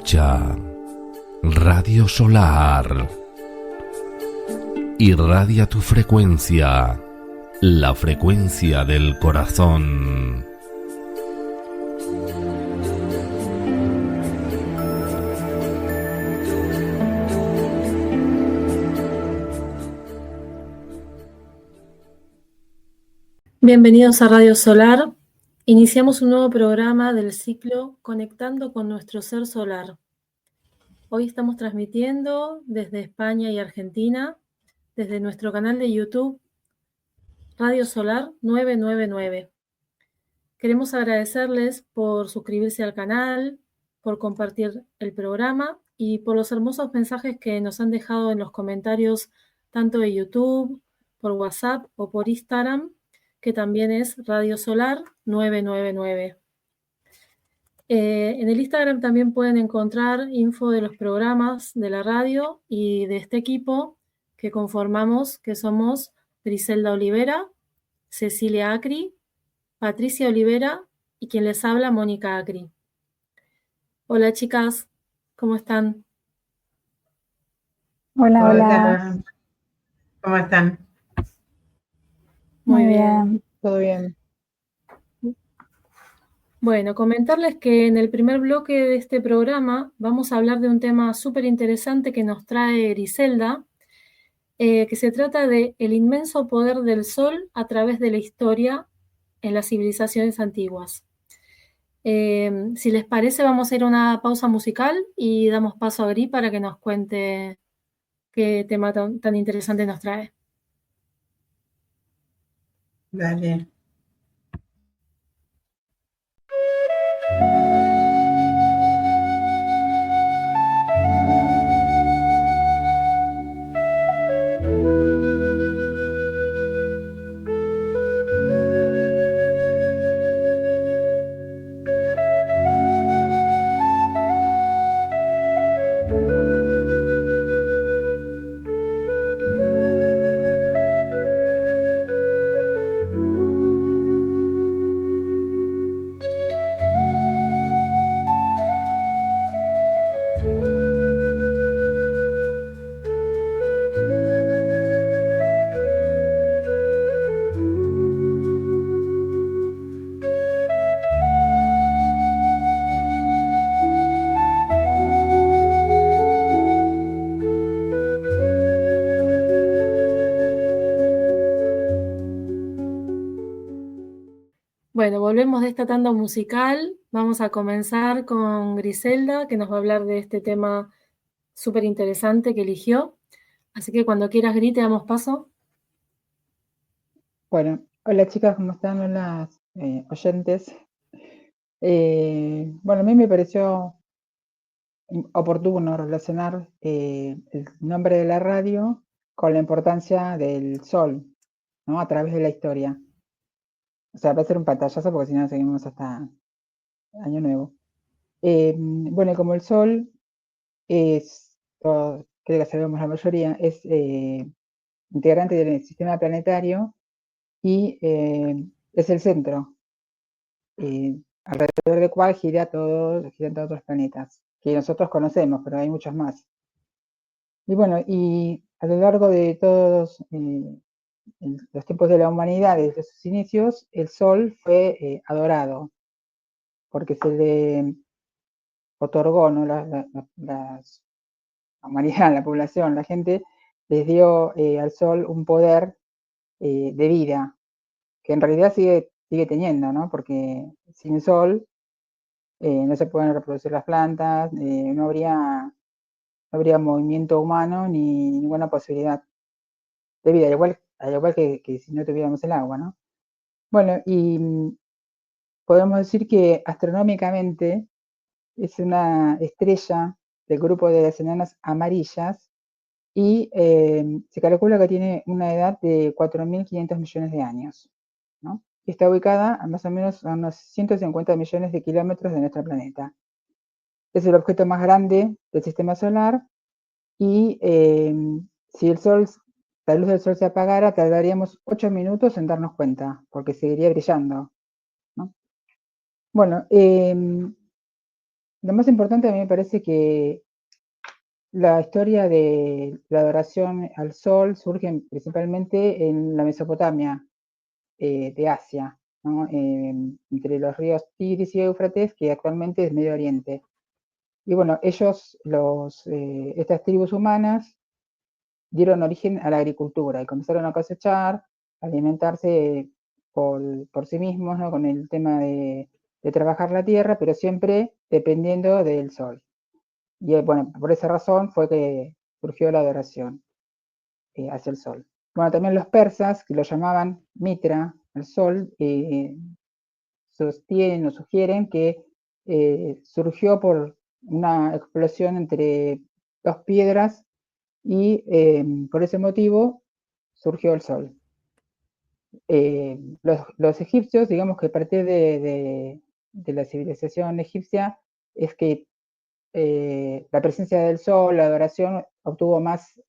Escucha Radio Solar. Irradia tu frecuencia, la frecuencia del corazón. Bienvenidos a Radio Solar. Iniciamos un nuevo programa del ciclo Conectando con nuestro ser solar. Hoy estamos transmitiendo desde España y Argentina, desde nuestro canal de YouTube Radio Solar 999. Queremos agradecerles por suscribirse al canal, por compartir el programa y por los hermosos mensajes que nos han dejado en los comentarios tanto de YouTube, por WhatsApp o por Instagram, que también es Radio Solar 999. En el Instagram también pueden encontrar info de los programas de la radio y de este equipo que conformamos, que somos Griselda Olivera, Cecilia Acri, Patricia Olivera y quien les habla, Mónica Acri. Hola chicas, ¿cómo están? Hola, hola. ¿Cómo están? Muy bien. Todo bien. Bueno, comentarles que en el primer bloque de este programa vamos a hablar de un tema súper interesante que nos trae Griselda, que se trata de el inmenso poder del sol a través de la historia en las civilizaciones antiguas. Si les parece, vamos a ir a una pausa musical y damos paso a Gri para que nos cuente qué tema tan interesante nos trae. Dale. Bueno, volvemos de esta tanda musical. Vamos a comenzar con Griselda, que nos va a hablar de este tema súper interesante que eligió. Así que cuando quieras, Gri, te damos paso. Bueno, hola chicas, ¿cómo están? Hola oyentes. Bueno, a mí me pareció oportuno relacionar el nombre de la radio con la importancia del sol, ¿no? A través de la historia. O sea, va a ser un pantallazo porque si no seguimos hasta Año Nuevo. Bueno, y como el sol es, creo que sabemos la mayoría, es integrante del sistema planetario y es el centro alrededor del cual giran todos los planetas que nosotros conocemos, pero hay muchos más. Y bueno, y a lo largo de todos los tiempos de la humanidad, desde sus inicios, el Sol fue adorado, porque se le otorgó, ¿no? La humanidad, la población, la gente, les dio al Sol un poder de vida, que en realidad sigue teniendo, ¿no? Porque sin sol no se pueden reproducir las plantas, no habría movimiento humano ni ninguna posibilidad de vida, al igual que si no tuviéramos el agua, ¿no? Bueno, y podemos decir que astronómicamente es una estrella del grupo de las enanas amarillas y se calcula que tiene una edad de 4.500 millones de años, ¿no? Está ubicada a más o menos a unos 150 millones de kilómetros de nuestro planeta. Es el objeto más grande del sistema solar y si la luz del sol se apagara, tardaríamos 8 minutos en darnos cuenta, porque seguiría brillando, ¿no? Bueno, Lo más importante a mí me parece que la historia de la adoración al sol surge principalmente en la Mesopotamia de Asia, ¿no? Entre los ríos Tigris y Éufrates, que actualmente es Medio Oriente. Y bueno, ellos, estas tribus humanas, dieron origen a la agricultura y comenzaron a cosechar, a alimentarse por sí mismos, ¿no? Con el tema de trabajar la tierra, pero siempre dependiendo del sol. Y bueno, por esa razón fue que surgió la adoración hacia el sol. Bueno, también los persas, que lo llamaban Mitra, el sol, sostienen o sugieren que surgió por una explosión entre dos piedras y por ese motivo surgió el sol. Los egipcios, digamos que a partir de la civilización egipcia, es que la presencia del sol, la adoración, obtuvo más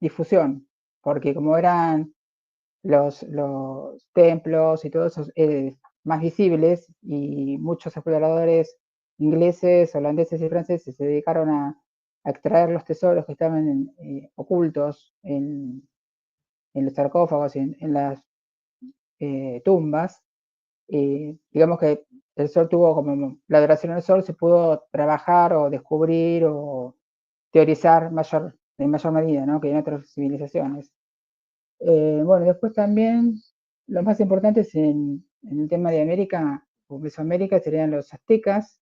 difusión, porque como eran los templos y todos esos más visibles, y muchos exploradores ingleses, holandeses y franceses se dedicaron a extraer los tesoros que estaban ocultos en los sarcófagos y en las tumbas. Digamos que el sol tuvo como, la adoración al sol se pudo trabajar o descubrir o teorizar en mayor medida, ¿no? Que en otras civilizaciones. Bueno, después también los más importantes en el tema de América o Mesoamérica serían los aztecas,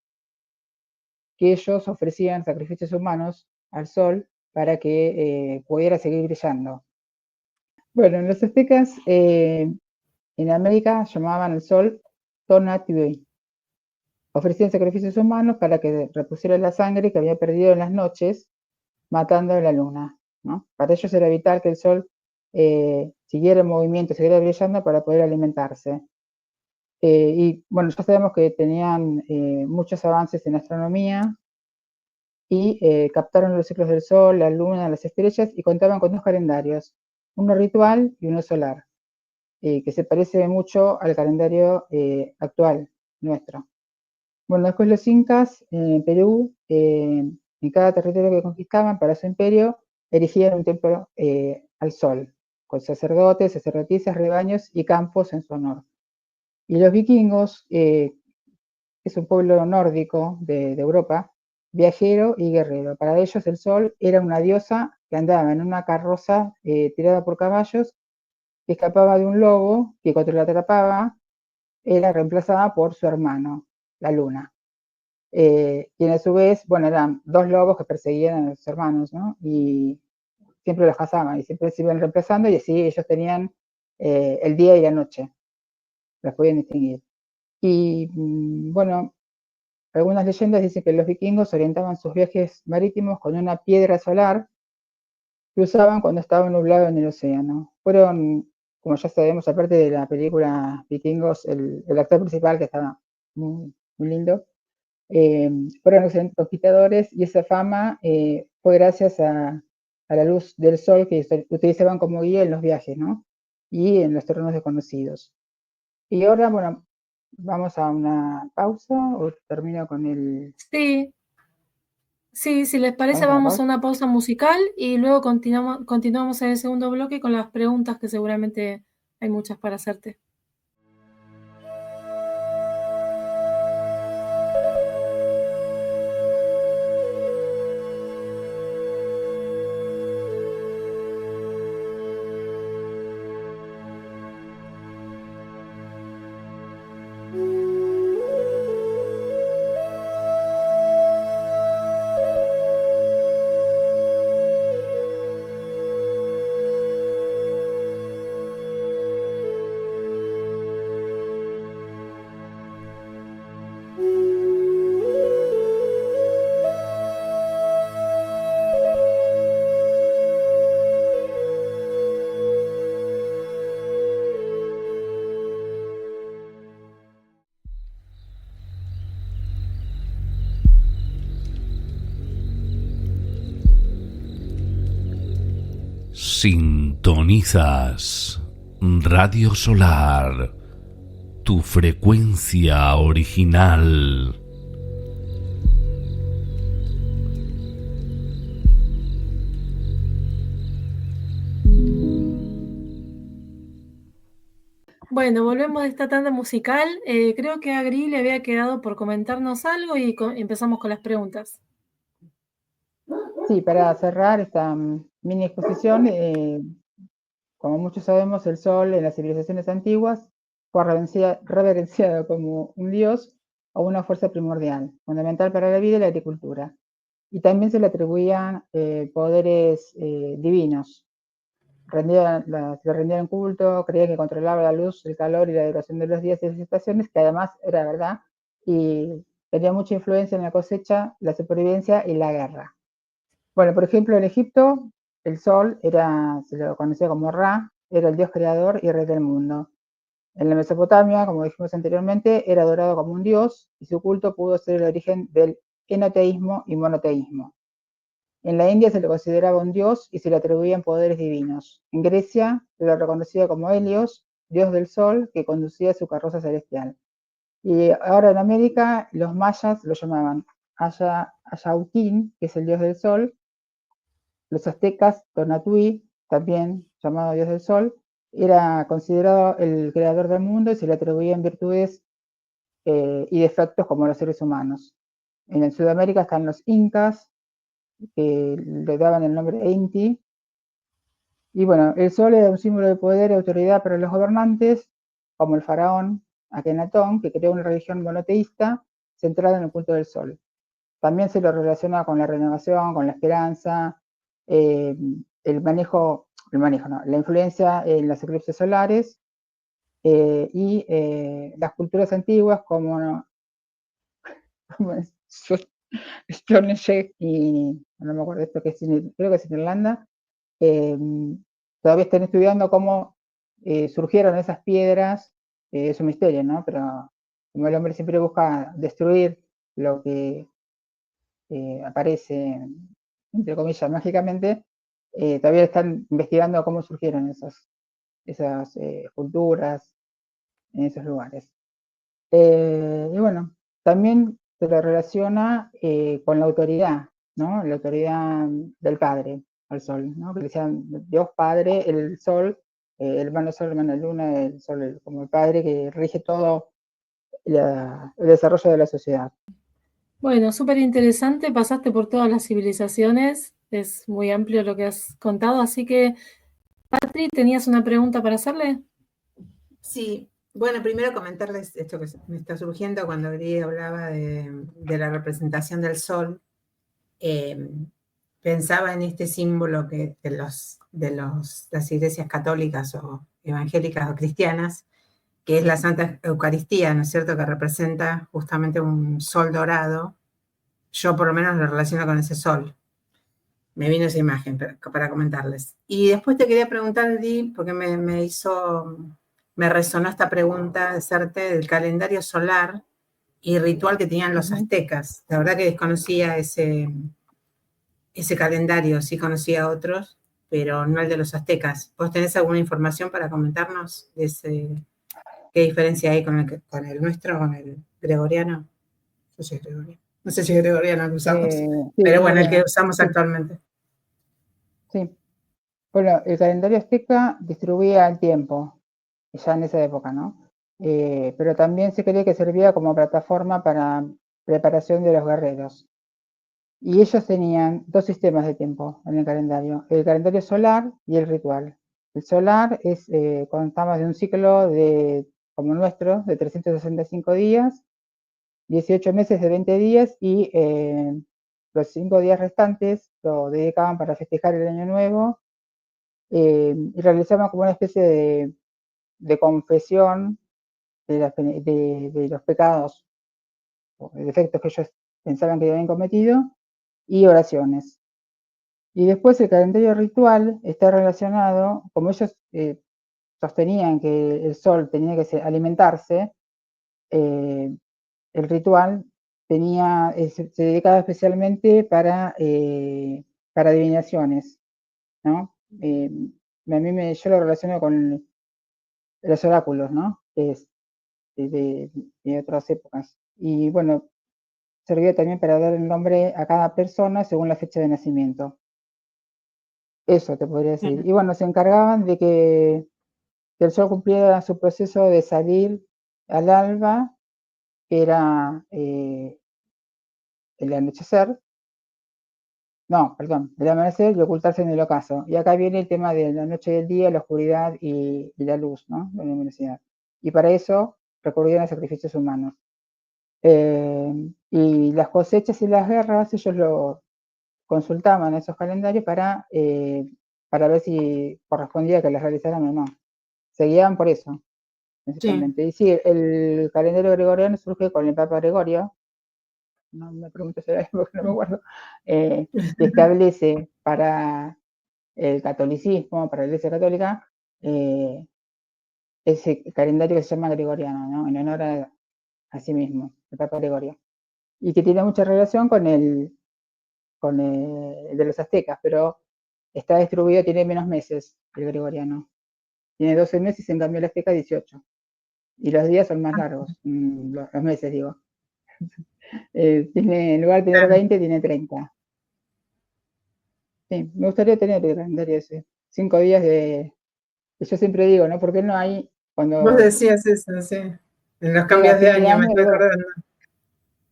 que ellos ofrecían sacrificios humanos al sol para que pudiera seguir brillando. Bueno, los aztecas en América llamaban al sol Tonatiuh. Ofrecían sacrificios humanos para que repusiera la sangre que había perdido en las noches, matando a la luna, ¿no? Para ellos era vital que el sol siguiera en movimiento, siguiera brillando para poder alimentarse. Y bueno, ya sabemos que tenían muchos avances en astronomía y captaron los ciclos del sol, la luna, las estrellas y contaban con dos calendarios, uno ritual y uno solar, que se parece mucho al calendario actual nuestro. Bueno, después los incas en Perú, en cada territorio que conquistaban para su imperio, erigían un templo al sol, con sacerdotes, sacerdotisas, rebaños y campos en su honor. Y los vikingos, es un pueblo nórdico de Europa, viajero y guerrero. Para ellos el sol era una diosa que andaba en una carroza tirada por caballos, que escapaba de un lobo, que cuando la atrapaba era reemplazada por su hermano, la luna. Quien a su vez, bueno, eran dos lobos que perseguían a los hermanos, ¿no? Y siempre los cazaban y siempre se iban reemplazando y así ellos tenían el día y la noche, los podían distinguir. Y bueno, algunas leyendas dicen que los vikingos orientaban sus viajes marítimos con una piedra solar que usaban cuando estaba nublado en el océano. Fueron, como ya sabemos, aparte de la película Vikingos, el actor principal, que estaba muy, muy lindo, fueron excelentes conquistadores y esa fama fue gracias a la luz del sol que utilizaban como guía en los viajes, ¿no? Y en los terrenos desconocidos. Y ahora, bueno, vamos a una pausa o termino con el... Sí, si les parece vamos a una pausa musical y luego continuamos en el segundo bloque con las preguntas que seguramente hay muchas para hacerte. Sintonizas Radio Solar, tu frecuencia original. Bueno, volvemos de esta tanda musical. Creo que a Gri le había quedado por comentarnos algo y empezamos con las preguntas. Sí, para cerrar esta mini exposición, como muchos sabemos, el sol en las civilizaciones antiguas fue reverenciado como un dios o una fuerza primordial, fundamental para la vida y la agricultura. Y también se le atribuían poderes divinos. Le rendían culto, creían que controlaba la luz, el calor y la duración de los días y las estaciones, que además era verdad, y tenía mucha influencia en la cosecha, la supervivencia y la guerra. Bueno, por ejemplo, en Egipto, el sol se lo conocía como Ra, era el dios creador y rey del mundo. En la Mesopotamia, como dijimos anteriormente, era adorado como un dios y su culto pudo ser el origen del enoteísmo y monoteísmo. En la India se le consideraba un dios y se le atribuían poderes divinos. En Grecia se lo reconocía como Helios, dios del sol, que conducía su carroza celestial. Y ahora en América los mayas lo llamaban Ayautín, que es el dios del sol. Los aztecas, Tonatiuh, también llamado dios del sol, era considerado el creador del mundo y se le atribuían virtudes y defectos como los seres humanos. En Sudamérica están los incas, que le daban el nombre de Inti. Y bueno, el sol era un símbolo de poder y autoridad para los gobernantes, como el faraón Akenatón, que creó una religión monoteísta centrada en el culto del sol. También se lo relaciona con la renovación, con la esperanza, la influencia en los eclipses solares y las culturas antiguas como Stonehenge y no me acuerdo esto que es, creo que es en Irlanda, todavía están estudiando cómo surgieron esas piedras, es un misterio, ¿no? Pero como el hombre siempre busca destruir lo que aparece, entre comillas, mágicamente, todavía están investigando cómo surgieron esas culturas en esos lugares. Y bueno, también se lo relaciona con la autoridad, ¿no? La autoridad del Padre al Sol, ¿no? Que le decían Dios Padre, el Sol, el hermano Sol, hermana Luna, el Sol como el Padre que rige todo el desarrollo de la sociedad. Bueno, súper interesante, pasaste por todas las civilizaciones, es muy amplio lo que has contado, así que, Patri, ¿tenías una pregunta para hacerle? Sí, bueno, primero comentarles esto que me está surgiendo cuando Gris hablaba de la representación del sol. Pensaba en este símbolo que las iglesias católicas o evangélicas o cristianas, que es la Santa Eucaristía, ¿no es cierto?, que representa justamente un sol dorado. Yo por lo menos lo relaciono con ese sol. Me vino esa imagen para comentarles. Y después te quería preguntar, Di, porque me resonó esta pregunta de hacerte del calendario solar y ritual que tenían los aztecas. La verdad que desconocía ese calendario, sí conocía otros, pero no el de los aztecas. ¿Vos tenés alguna información para comentarnos de qué diferencia hay con el nuestro, con el gregoriano? No sé si es gregoriano. No sé si es gregoriano el que usamos, Sí, pero bueno, el que usamos actualmente. Sí. Bueno, el calendario azteca distribuía el tiempo, ya en esa época, ¿no? Pero también se creía que servía como plataforma para preparación de los guerreros. Y ellos tenían dos sistemas de tiempo en el calendario solar y el ritual. El solar es, contamos de un ciclo como el nuestro, de 365 días, 18 meses de 20 días y los 5 días restantes lo dedicaban para festejar el año nuevo y realizaban como una especie de confesión de los pecados o de defectos que ellos pensaban que habían cometido y oraciones. Y después el calendario ritual está relacionado, como ellos sostenían que el sol tenía que alimentarse, el ritual se dedicaba especialmente para adivinaciones, ¿no? Yo lo relaciono con los oráculos, ¿no? Que es de otras épocas. Y bueno, servía también para dar el nombre a cada persona según la fecha de nacimiento. Eso te podría decir. Y bueno, se encargaban de que que el sol cumpliera su proceso de salir al alba, que era el anochecer, no, perdón, el amanecer y ocultarse en el ocaso. Y acá viene el tema de la noche y el día, la oscuridad y la luz, ¿no? La luminosidad. Y para eso recurrían a sacrificios humanos. Y las cosechas y las guerras, ellos lo consultaban esos calendarios para ver si correspondía que las realizaran o no. Se guiaban por eso, principalmente. Sí. Y sí, el calendario gregoriano surge con el Papa Gregorio, no me preguntes la porque no me acuerdo, que establece para el catolicismo, para la Iglesia Católica, ese calendario que se llama gregoriano, ¿no? En honor a sí mismo, el Papa Gregorio. Y que tiene mucha relación con el de los aztecas, pero está distribuido, tiene menos meses el gregoriano. Tiene 12 meses, en cambio el azteca 18. Y los días son más largos, los meses digo. En lugar de tener 20, tiene 30. Sí, me gustaría tener el calendario ese. 5 días de... Yo siempre digo, ¿no? ¿Por qué no hay cuando... Vos decías eso, sí. En los llega cambios de fin de año, me año, estoy acordando.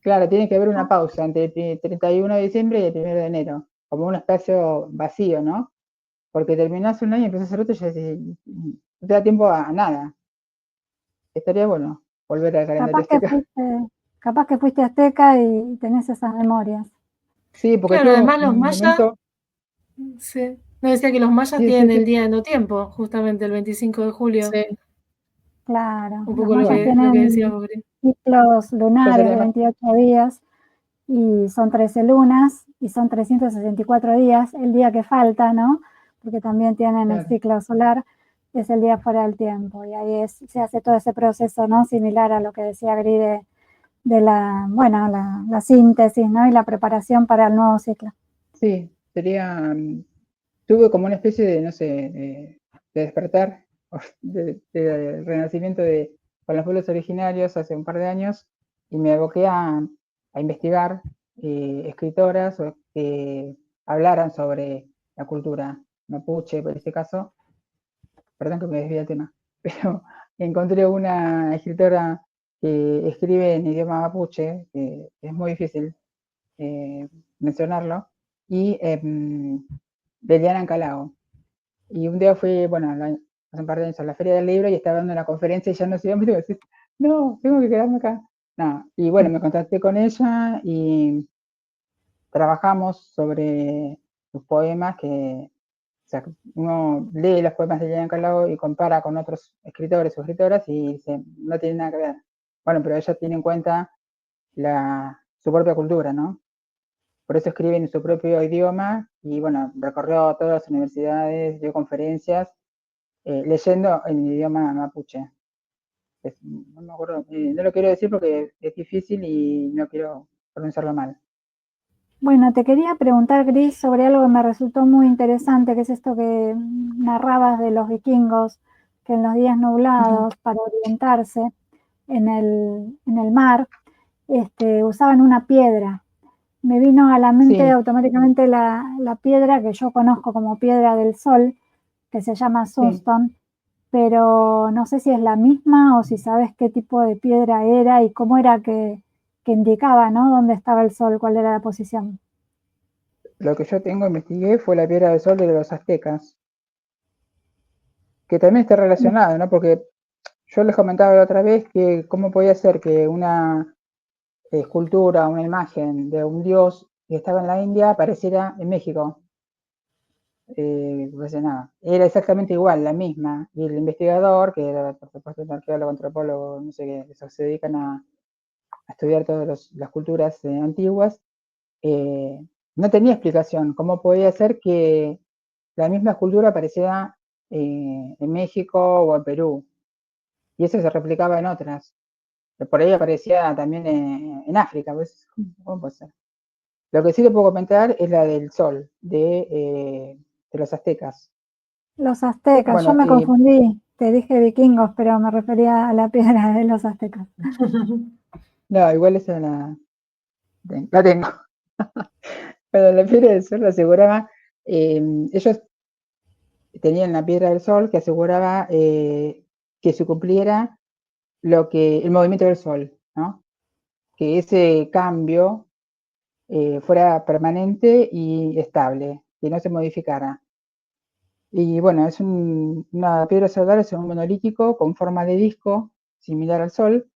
claro, tiene que haber una pausa entre el 31 de diciembre y el 1 de enero, como un espacio vacío, ¿no? Porque terminás un año y empezás el otro y no te da tiempo a nada. Estaría bueno volver al calendario azteca. Capaz que fuiste azteca y tenés esas memorias. Sí, porque Claro, tuve además los un mayas, momento... sí. No, decía que los mayas Sí, tienen sí, el sí. día de no tiempo, justamente el 25 de julio. Sí. Claro, Un los poco lo mayas que decía tienen Bocri. ciclos Yo lunares sería de más... 28 días y son 13 lunas y son 364 días. El día que falta, ¿no? Porque también tienen el Claro. ciclo solar, es el día fuera del tiempo. Y ahí se hace todo ese proceso, ¿no? Similar a lo que decía Gri de la síntesis, ¿no? Y la preparación para el nuevo ciclo. Sí, sería... tuve como una especie de, no sé, de despertar, de renacimiento con los pueblos originarios hace un par de años y me aboqué a investigar escritoras que hablaran sobre la cultura mapuche, por este caso. Perdón que me desvíe el tema, pero encontré una escritora que escribe en idioma mapuche, que es muy difícil mencionarlo, y Leliana Ancalao. Y un día fui, bueno, hace un par de años a la Feria del Libro y estaba dando una conferencia y ya no sé, y decir, no, tengo que quedarme acá. No, y bueno, me contacté con ella y trabajamos sobre sus poemas que, o sea, uno lee los poemas de Liliana Calao y compara con otros escritores o escritoras y dice, no tiene nada que ver. Bueno, pero ella tiene en cuenta su propia cultura, ¿no? Por eso escribe en su propio idioma y, bueno, recorrió todas las universidades, dio conferencias, leyendo en idioma mapuche. No me acuerdo, no lo quiero decir porque es difícil y no quiero pronunciarlo mal. Bueno, te quería preguntar, Gris, sobre algo que me resultó muy interesante, que es esto que narrabas de los vikingos, que en los días nublados, para orientarse en el mar, usaban una piedra. Me vino a la mente Sí, automáticamente la piedra que yo conozco como piedra del sol, que se llama sí. Sunstone, pero no sé si es la misma o si sabes qué tipo de piedra era y cómo era que indicaba, ¿no? Dónde estaba el sol, cuál era la posición. Lo que yo investigué fue la piedra del sol de los aztecas, que también está relacionado, ¿no? Porque yo les comentaba la otra vez que cómo podía ser que una escultura, una imagen de un dios que estaba en la India apareciera en México. Pues nada, era exactamente igual, la misma. Y el investigador, que era por supuesto un arqueólogo, antropólogo, no sé qué, esos se dedican a estudiar todas las culturas antiguas, no tenía explicación. ¿Cómo podía ser que la misma escultura apareciera en México o en Perú? Y eso se replicaba en otras. Por ahí aparecía también en África. Pues, ¿cómo puede ser? Lo que sí te puedo comentar es la del sol, de los aztecas. Los aztecas, yo Bueno, me confundí, te dije vikingos, pero me refería a la piedra de los aztecas. no, igual esa la tengo. Pero la piedra del sol lo aseguraba, ellos tenían la piedra del sol que aseguraba que se cumpliera el movimiento del sol, ¿no? Que ese cambio fuera permanente y estable, que no se modificara. Y bueno, una piedra solar, es un monolítico con forma de disco, similar al Sol.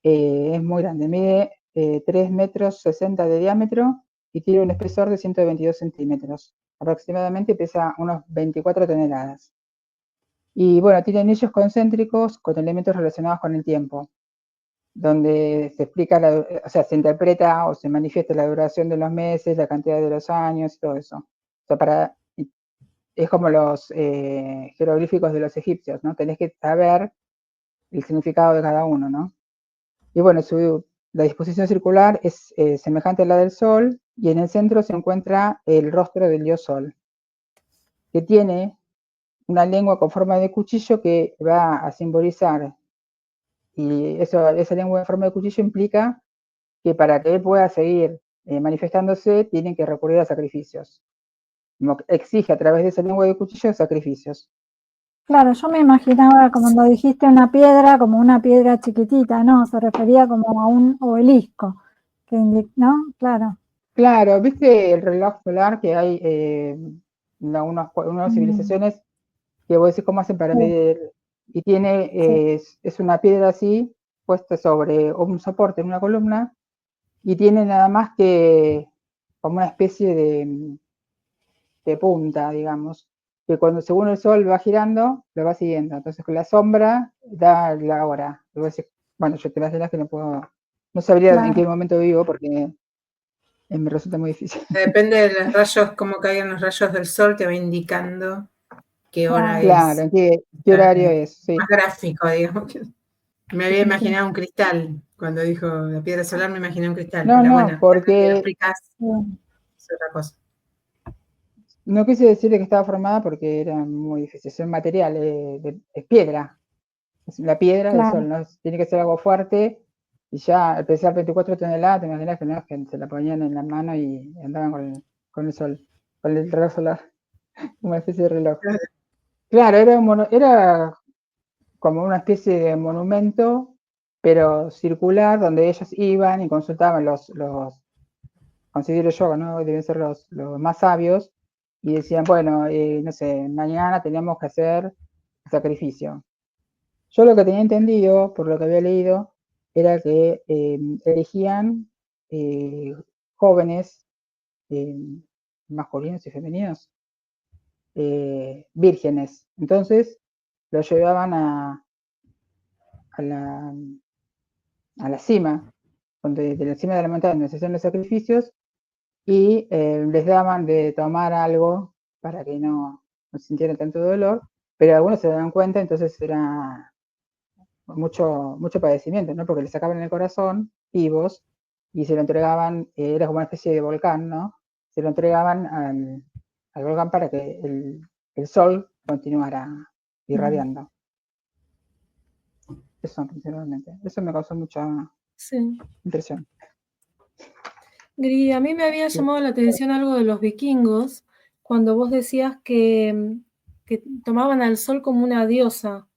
Es muy grande, mide 3 metros 60 de diámetro y tiene un espesor de 122 centímetros. Aproximadamente pesa unos 24 toneladas. Y bueno, tiene anillos concéntricos con elementos relacionados con el tiempo, donde se explica, o sea, se interpreta o se manifiesta la duración de los meses, la cantidad de los años y todo eso. O sea, es como los jeroglíficos de los egipcios, ¿no? Tenés que saber el significado de cada uno, ¿no? Y bueno, la disposición circular es semejante a la del Sol, y en el centro se encuentra el rostro del dios Sol, que tiene una lengua con forma de cuchillo que va a simbolizar, y esa lengua en forma de cuchillo implica que para que él pueda seguir manifestándose, tienen que recurrir a sacrificios. Como exige a través de esa lengua de cuchillo sacrificios. Claro, yo me imaginaba, como cuando dijiste una piedra, como una piedra chiquitita, ¿no? Se refería como a un obelisco, ¿no? Claro. Claro, ¿viste el reloj solar que hay unas civilizaciones que vos decís cómo hacen para medir? Y tiene, es una piedra así, puesta sobre un soporte en una columna, y tiene nada más que como una especie de punta, digamos, que cuando según el sol va girando, lo va siguiendo. Entonces con la sombra da la hora. Y vos decís, bueno, yo te imaginas que no sabría en qué momento vivo porque me resulta muy difícil. Depende de los rayos, cómo caigan los rayos del sol, te va indicando qué hora es. Claro, ¿qué horario es? Sí. Más gráfico, digamos. Me había imaginado un cristal. Cuando dijo la piedra solar, me imaginé un cristal. No, pero no, bueno, porque lo explicás, es otra cosa. No quise decirle que estaba formada porque era muy difícil. Es un material, es piedra. Es la piedra del sol, ¿no? Tiene que ser algo fuerte. Y ya al pesar 24 toneladas, te imaginas que no, que se la ponían en la mano y andaban con el sol, con el reloj solar, una especie de reloj. Claro, era como una especie de monumento, pero circular, donde ellos iban y consultaban considero yo, ¿no? Deben ser los más sabios, y decían, bueno, no sé, mañana tenemos que hacer sacrificio. Yo lo que tenía entendido, por lo que había leído, era que elegían jóvenes masculinos y femeninos, vírgenes. Entonces los llevaban a la cima, de la cima de la montaña donde se hacían los sacrificios, y les daban de tomar algo para que no sintieran tanto dolor, pero algunos se daban cuenta, entonces era mucho padecimiento, ¿no? Porque le sacaban el corazón vivos y se lo entregaban, era como una especie de volcán, ¿no? Se lo entregaban al volcán para que el sol continuara irradiando. Eso principalmente. Eso me causó mucha impresión. Gri, a mí me había llamado la atención algo de los vikingos, cuando vos decías que tomaban al sol como una diosa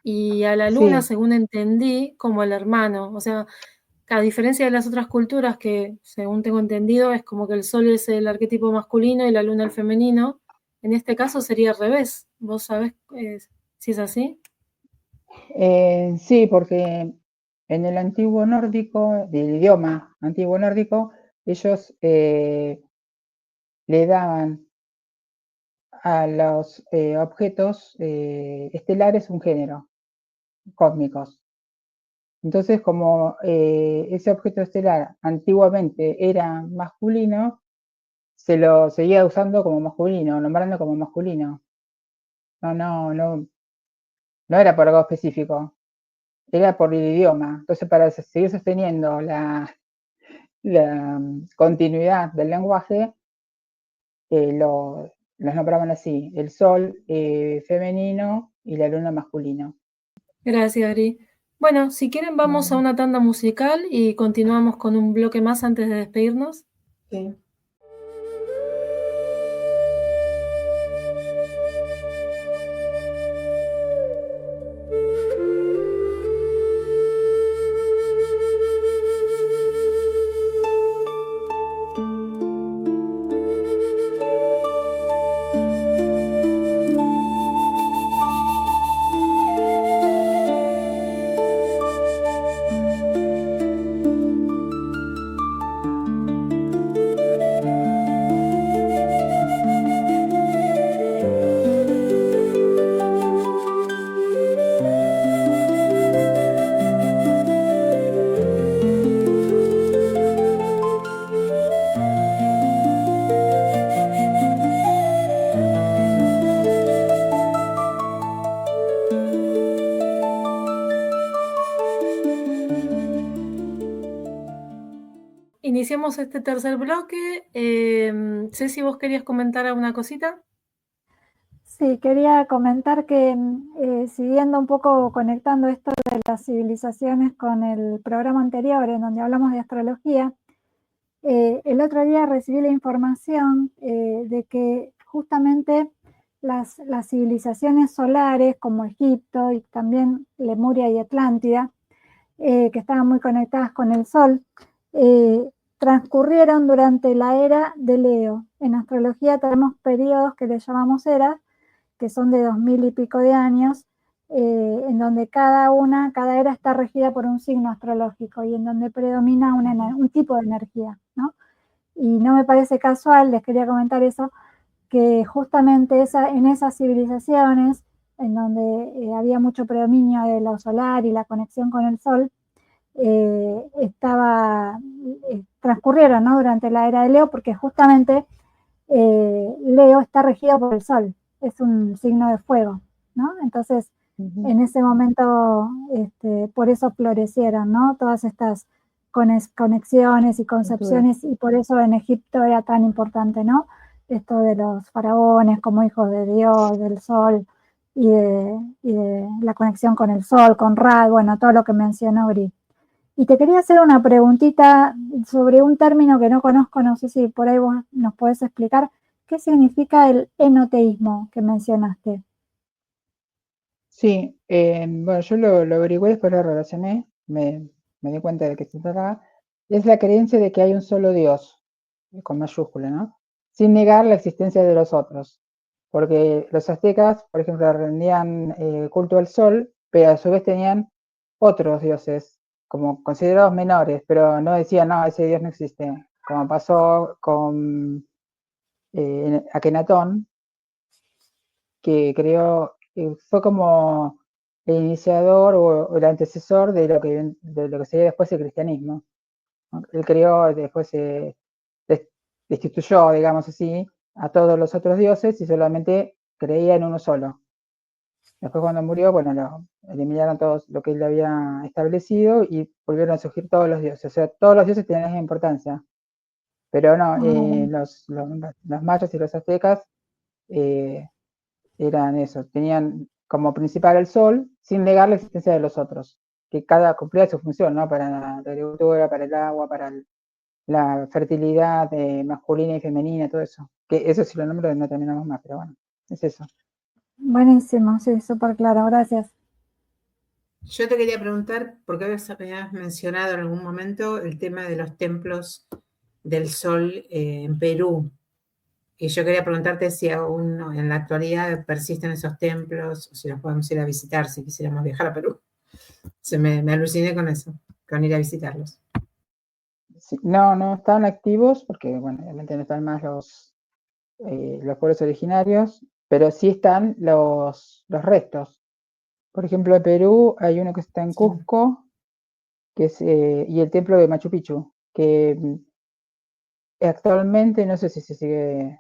y a la luna, según entendí, como el hermano. O sea, a diferencia de las otras culturas que, según tengo entendido, es como que el sol es el arquetipo masculino y la luna el femenino, en este caso sería al revés. ¿Vos sabés si es así? Sí, porque en el antiguo nórdico, del idioma antiguo nórdico, ellos le daban a los objetos estelares un género, cósmicos. Entonces, como ese objeto estelar antiguamente era masculino, se lo seguía usando como masculino, nombrando como masculino. No era por algo específico, era por el idioma. Entonces, para seguir sosteniendo la continuidad del lenguaje, los nombraban así: el sol femenino y la luna masculino. Gracias, Gri. Bueno, si quieren vamos a una tanda musical y continuamos con un bloque más antes de despedirnos. Sí. iniciamos este tercer bloque. Ceci, ¿vos querías comentar alguna cosita? Sí, quería comentar que siguiendo un poco conectando esto de las civilizaciones con el programa anterior en donde hablamos de astrología, el otro día recibí la información de que justamente las civilizaciones solares como Egipto y también Lemuria y Atlántida, que estaban muy conectadas con el Sol, transcurrieron durante la era de Leo. En astrología tenemos periodos que le llamamos eras, que son de 2000 y pico de años, en donde cada era está regida por un signo astrológico y en donde predomina un tipo de energía, ¿no? Y no me parece casual, les quería comentar eso, que justamente en esas civilizaciones, en donde había mucho predominio de lo solar y la conexión con el Sol, transcurrieron, ¿no?, durante la era de Leo, porque justamente Leo está regido por el Sol, es un signo de fuego, ¿no? Entonces, en ese momento, por eso florecieron, ¿no?, todas estas conexiones y concepciones, y por eso en Egipto era tan importante, ¿no?, esto de los faraones como hijos de Dios, del Sol, y de la conexión con el Sol, con Ra, bueno, todo lo que mencionó Bri. Y te quería hacer una preguntita sobre un término que no conozco, no sé si por ahí vos nos podés explicar. ¿Qué significa el enoteísmo que mencionaste? Sí, bueno, yo lo averigüé, después lo relacioné, me di cuenta de que se trataba. Es la creencia de que hay un solo Dios, con mayúscula, ¿no? Sin negar la existencia de los otros. Porque los aztecas, por ejemplo, rendían culto al sol, pero a su vez tenían otros dioses, como considerados menores, pero no decían, no, ese Dios no existe. Como pasó con Akenatón, que creó, fue como el iniciador o el antecesor de lo que sería después el cristianismo, ¿no? Él creó, después destituyó, digamos así, a todos los otros dioses y solamente creía en uno solo. Después cuando murió, bueno, lo eliminaron todos lo que él había establecido y volvieron a surgir todos los dioses. O sea, todos los dioses tenían la misma importancia. Pero no, los mayas y los aztecas eran eso, tenían como principal el sol, sin negar la existencia de los otros, que cada cumplía su función, ¿no? Para la agricultura, para el agua, para la fertilidad masculina y femenina, todo eso. Que eso si lo nombro no terminamos más, pero bueno, es eso. Buenísimo, sí, súper claro, gracias. Yo te quería preguntar, porque habías mencionado en algún momento el tema de los templos del sol en Perú. Y yo quería preguntarte si aún en la actualidad persisten esos templos, o si los podemos ir a visitar, si quisiéramos viajar a Perú. Me aluciné con eso, con ir a visitarlos. Sí, no están activos, porque bueno, obviamente no están más los pueblos originarios, pero sí están los restos. Por ejemplo, en Perú hay uno que está en Cusco, que es, y el templo de Machu Picchu, que actualmente no sé si se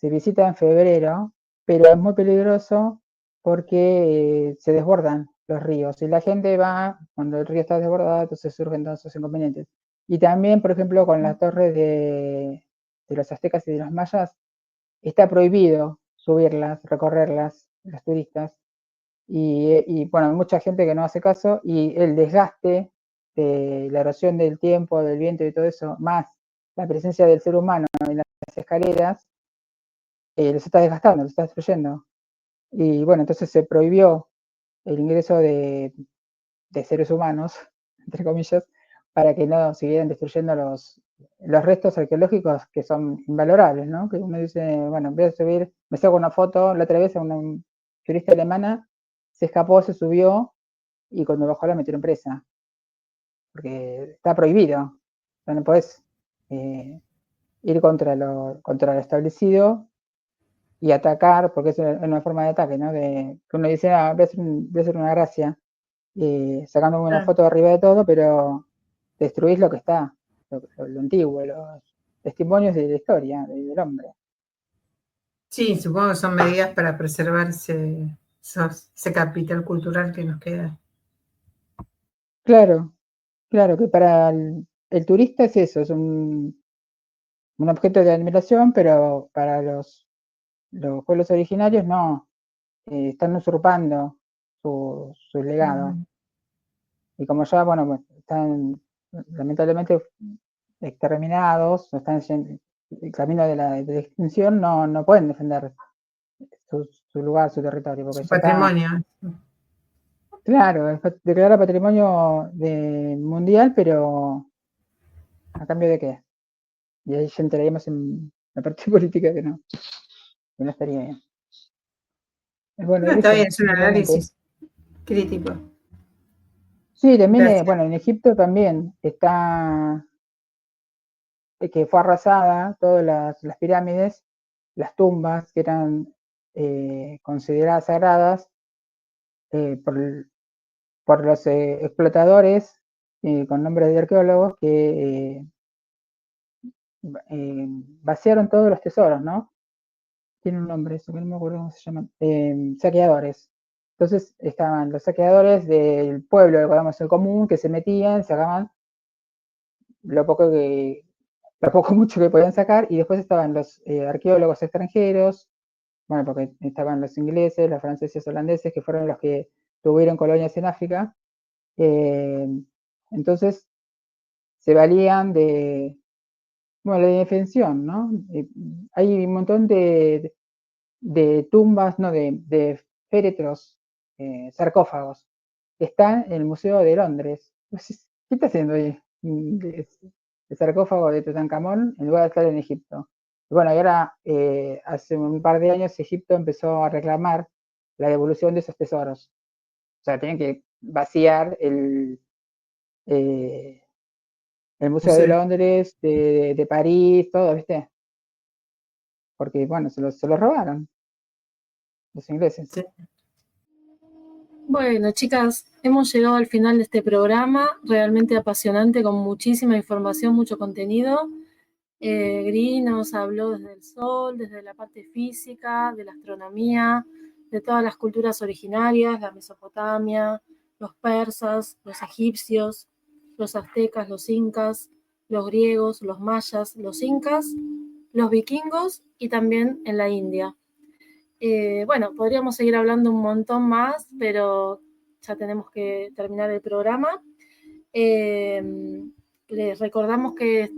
visita en febrero, pero es muy peligroso porque se desbordan los ríos y la gente va cuando el río está desbordado, entonces surgen todos esos inconvenientes. Y también, por ejemplo, con las torres de los aztecas y de los mayas, está prohibido subirlas, recorrerlas, los turistas. Y bueno, hay mucha gente que no hace caso y el desgaste de la erosión del tiempo, del viento y todo eso, más la presencia del ser humano en las escaleras, los está desgastando, los está destruyendo. Y bueno, entonces se prohibió el ingreso de seres humanos, entre comillas, para que no siguieran destruyendo los restos arqueológicos que son invalorables, ¿no? Que uno dice, bueno, voy a subir, me saco una foto, la otra vez a una turista alemana, se escapó, se subió y cuando bajó la metieron presa, porque está prohibido. O sea, no podés ir contra lo establecido y atacar, porque es una forma de ataque, ¿no? Que uno dice, ah, voy a hacer una gracia, sacándome una foto arriba de todo, pero destruís lo que está, lo antiguo, los testimonios de la historia, del hombre. Sí, supongo que son medidas para preservar ese capital cultural que nos queda. Claro, que para el turista es eso, es un objeto de admiración, pero para los pueblos originarios no, están usurpando su legado. Y como ya, bueno, están lamentablemente exterminados, están en el camino de la extinción, no pueden defender su lugar, su territorio, porque Su ya patrimonio. Claro, es declarar patrimonio mundial, pero ¿a cambio de qué? Y ahí ya entraríamos en la parte política que no estaría bien. Bueno, No, eso, está bien, es un simplemente. análisis crítico. Sí, también, Gracias. bueno, en Egipto también está, que fue arrasada todas las pirámides, las tumbas que eran consideradas sagradas por los explotadores con nombres de arqueólogos que vaciaron todos los tesoros, ¿no? Tiene un nombre, eso que no me acuerdo cómo se llaman. Saqueadores. Entonces estaban los saqueadores del pueblo, digamos, el común, que se metían, sacaban lo poco mucho que podían sacar, y después estaban los arqueólogos extranjeros, bueno, porque estaban los ingleses, los franceses, holandeses, que fueron los que tuvieron colonias en África. Entonces se valían de, bueno, la indefensión, ¿no? Hay un montón de tumbas, no, de féretros, sarcófagos, que están en el Museo de Londres. ¿Qué está haciendo ahí? El sarcófago de Tutankamón en lugar de estar en Egipto. Y bueno, y ahora, hace un par de años, Egipto empezó a reclamar la devolución de esos tesoros. O sea, tienen que vaciar el Museo de Londres, de París, todo, ¿viste? Porque, bueno, se los robaron los ingleses. Sí. Bueno, chicas, hemos llegado al final de este programa, realmente apasionante, con muchísima información, mucho contenido. Gris nos habló desde el sol, desde la parte física, de la astronomía, de todas las culturas originarias, la Mesopotamia, los persas, los egipcios, los aztecas, los incas, los griegos, los mayas, los incas, los vikingos y también en la India. Bueno, podríamos seguir hablando un montón más, pero ya tenemos que terminar el programa. Les recordamos que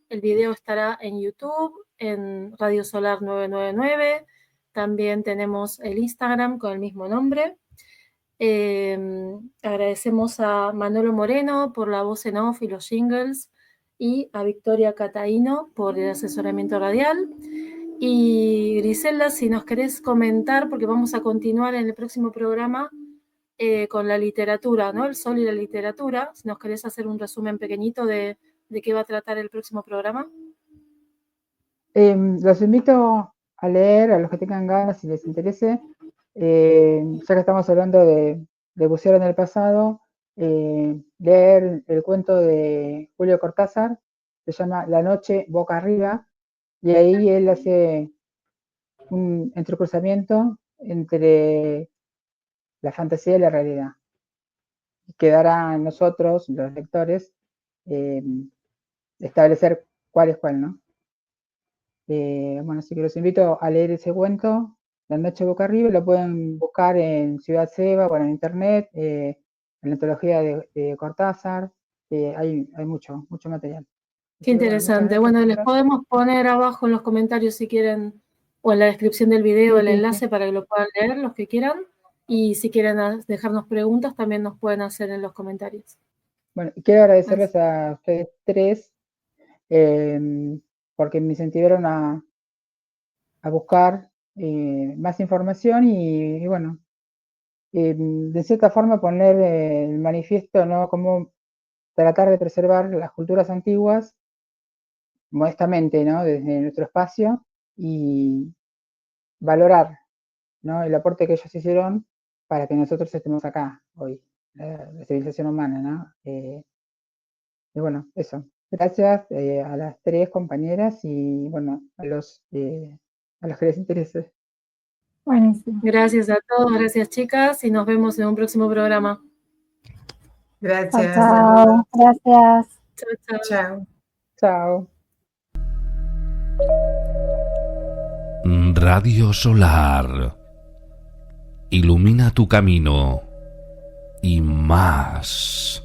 el video estará en YouTube, en Radio Solar 999. También tenemos el Instagram con el mismo nombre. Agradecemos a Manolo Moreno por la voz en off y los jingles, y a Victoria Cataino por el asesoramiento radial. Y Griselda, si nos querés comentar, porque vamos a continuar en el próximo programa con la literatura, ¿no? El sol y la literatura. Si nos querés hacer un resumen pequeñito de qué va a tratar el próximo programa. Los invito a leer, a los que tengan ganas, si les interese, ya que estamos hablando de bucear en el pasado, leer el cuento de Julio Cortázar, se llama La noche boca arriba, y ahí él hace un entrecruzamiento entre la fantasía y la realidad. Quedará a nosotros, los lectores, establecer cuál es cuál, ¿no? Bueno, así que los invito a leer ese cuento, La noche boca arriba. Lo pueden buscar en Ciudad Seba, bueno, en internet, en la antología de Cortázar. Hay mucho material. Qué interesante. Bueno, les podemos poner abajo en los comentarios si quieren, o en la descripción del video, el enlace para que lo puedan leer los que quieran. Y si quieren dejarnos preguntas, también nos pueden hacer en los comentarios. Bueno, quiero agradecerles a ustedes tres, porque me incentivaron a buscar más información y bueno, de cierta forma poner el manifiesto, ¿no? Cómo tratar de preservar las culturas antiguas modestamente, ¿no? Desde nuestro espacio, y valorar, ¿no? El aporte que ellos hicieron para que nosotros estemos acá hoy, la civilización humana, ¿no? Y bueno, eso. Gracias a las tres compañeras y bueno, a los que les interese. Buenísimo. Gracias a todos, gracias chicas, y nos vemos en un próximo programa. Gracias. Chao, gracias. Chao, chao. Chao. Chao. Radio Solar. Ilumina tu camino y más.